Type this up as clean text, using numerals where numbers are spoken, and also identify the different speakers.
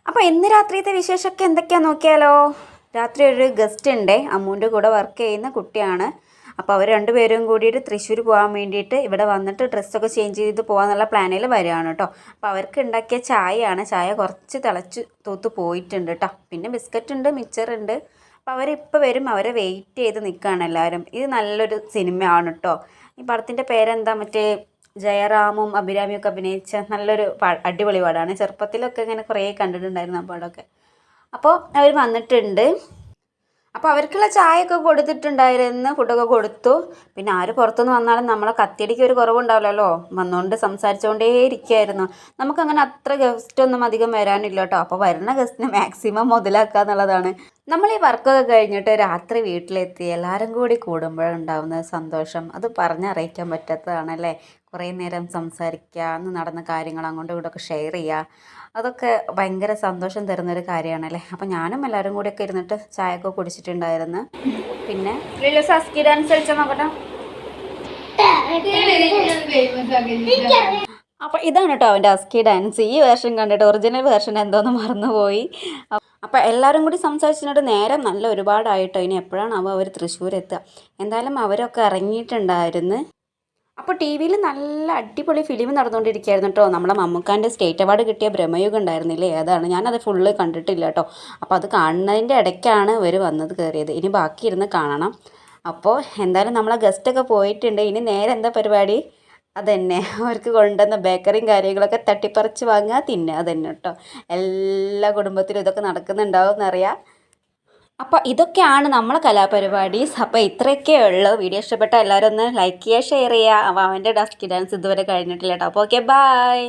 Speaker 1: അപ്പോൾ ഇന്ന് രാത്രിയത്തെ വിശേഷമൊക്കെ എന്തൊക്കെയാണെന്ന് നോക്കിയാലോ. രാത്രി ഒരു ഗസ്റ്റ് ഉണ്ട്, അമ്മൂൻ്റെ കൂടെ വർക്ക് ചെയ്യുന്ന കുട്ടിയാണ്. അപ്പോൾ അവർ രണ്ടുപേരും കൂടിയിട്ട് തൃശ്ശൂർ പോകാൻ വേണ്ടിയിട്ട് ഇവിടെ വന്നിട്ട് ഡ്രസ്സൊക്കെ ചേഞ്ച് ചെയ്ത് പോകാമെന്നുള്ള പ്ലാനിൽ വരികയാണ് കേട്ടോ. അപ്പോൾ അവർക്ക് ഉണ്ടാക്കിയ ചായയാണ്. ചായ കുറച്ച് തിളച്ച് തൂത്ത് പോയിട്ടുണ്ട് കേട്ടോ. പിന്നെ ബിസ്ക്കറ്റ് ഉണ്ട്, മിച്ചറുണ്ട്. അപ്പോൾ അവരിപ്പോൾ വരും, അവരെ വെയിറ്റ് ചെയ്ത് നിൽക്കുകയാണ് എല്ലാവരും. ഇത് നല്ലൊരു സിനിമയാണ് കേട്ടോ. ഈ പടത്തിൻ്റെ പേരെന്താ, മറ്റേ ജയറാമും അഭിരാമിയൊക്കെ അഭിനയിച്ച നല്ലൊരു അടിപൊളി പടമാണ്. ചെറുപ്പത്തിലൊക്കെ ഇങ്ങനെ കുറേ കണ്ടിട്ടുണ്ടായിരുന്നു ആ പടമൊക്കെ. അപ്പോൾ അവർ വന്നിട്ടുണ്ട്. അപ്പോൾ അവർക്കുള്ള ചായയൊക്കെ കൊടുത്തിട്ടുണ്ടായിരുന്നു, ഫുഡൊക്കെ കൊടുത്തു. പിന്നെ ആര് പുറത്തുനിന്ന് വന്നാലും നമ്മളെ കത്തിയടിക്ക് ഒരു കുറവുണ്ടാവില്ലല്ലോ, വന്നുകൊണ്ട് സംസാരിച്ചുകൊണ്ടേ ഇരിക്കുകയായിരുന്നു. നമുക്കങ്ങനെ അത്ര ഗസ്റ്റൊന്നും അധികം വരാനില്ല കേട്ടോ. അപ്പോൾ വരുന്ന ഗസ്റ്റിനെ മാക്സിമം മുതലാക്കുക എന്നുള്ളതാണ്. നമ്മൾ ഈ വർക്കൊക്കെ കഴിഞ്ഞിട്ട് രാത്രി വീട്ടിലെത്തി എല്ലാവരും കൂടി കൂടുമ്പോഴുണ്ടാവുന്ന സന്തോഷം അത് പറഞ്ഞറിയിക്കാൻ പറ്റാത്തതാണല്ലേ. കുറേ നേരം സംസാരിക്കുക, അന്ന് നടന്ന കാര്യങ്ങൾ അങ്ങോട്ടും ഇങ്ങോട്ടൊക്കെ ഷെയർ ചെയ്യുക, അതൊക്കെ ഭയങ്കര സന്തോഷം തരുന്നൊരു കാര്യമാണല്ലേ. അപ്പം ഞാനും എല്ലാവരും കൂടിയൊക്കെ ഇരുന്നിട്ട് ചായയൊക്കെ കുടിച്ചിട്ടുണ്ടായിരുന്നു. പിന്നെ സസ്കി ഡാൻസ് കളിച്ചാൽ നോക്കട്ടെ. അപ്പോൾ ഇതാണ് കേട്ടോ അവൻ്റെ അസ്കി ഡാൻസ്. ഈ വേർഷൻ കണ്ടിട്ട് ഒറിജിനൽ വേർഷൻ എന്തോന്ന് മറന്നുപോയി. അപ്പോൾ എല്ലാവരും കൂടി സംസാരിച്ചിട്ട് നേരം നല്ല ഒരുപാടായിട്ടോ. ഇനി എപ്പോഴാണ് അവർ തൃശ്ശൂർ എത്തുക. എന്തായാലും അവരൊക്കെ ഇറങ്ങിയിട്ടുണ്ടായിരുന്നു. അപ്പോൾ ടി വിയിൽ നല്ല അടിപൊളി ഫിലിം നടന്നുകൊണ്ടിരിക്കുകയായിരുന്നു കേട്ടോ. നമ്മളെ മമ്മൂക്കാൻ്റെ സ്റ്റേറ്റ് അവാർഡ് കിട്ടിയ ബ്രഹ്മയുഗം ഉണ്ടായിരുന്നില്ലേ, അതാണ്. ഞാനത് ഫുള്ള് കണ്ടിട്ടില്ല കേട്ടോ. അപ്പോൾ അത് കാണുന്നതിൻ്റെ ഇടയ്ക്കാണ് ഇവർ വന്നത് കയറിയത്. ഇനി ബാക്കി ഇരുന്ന് കാണണം. അപ്പോൾ എന്തായാലും നമ്മളെ ഗസ്റ്റൊക്കെ പോയിട്ടുണ്ട്. ഇനി നേരെ എന്താ പരിപാടി, അതന്നെ അവർക്ക് കൊണ്ടുവന്ന ബേക്കറിയും കാര്യങ്ങളൊക്കെ തട്ടിപ്പറിച്ച് വാങ്ങുക, തിന്നുക, അതന്നെ കേട്ടോ. എല്ലാ കുടുംബത്തിലും ഇതൊക്കെ നടക്കുന്നുണ്ടാവും എന്നറിയാം. അപ്പോൾ ഇതൊക്കെയാണ് നമ്മളെ കലാപരിപാടീസ്. അപ്പോൾ ഇത്രയൊക്കെ ഉള്ളൂ. വീഡിയോ ഇഷ്ടപ്പെട്ട എല്ലാവരും ഒന്ന് ലൈക്ക് ചെയ്യുക, ഷെയർ ചെയ്യുക. അപ്പോൾ അവൻ്റെ ഡസ്കി ഡാൻസ് ഇതുവരെ കഴിഞ്ഞിട്ടില്ല കേട്ടോ. അപ്പോൾ ഓക്കെ, ബൈ.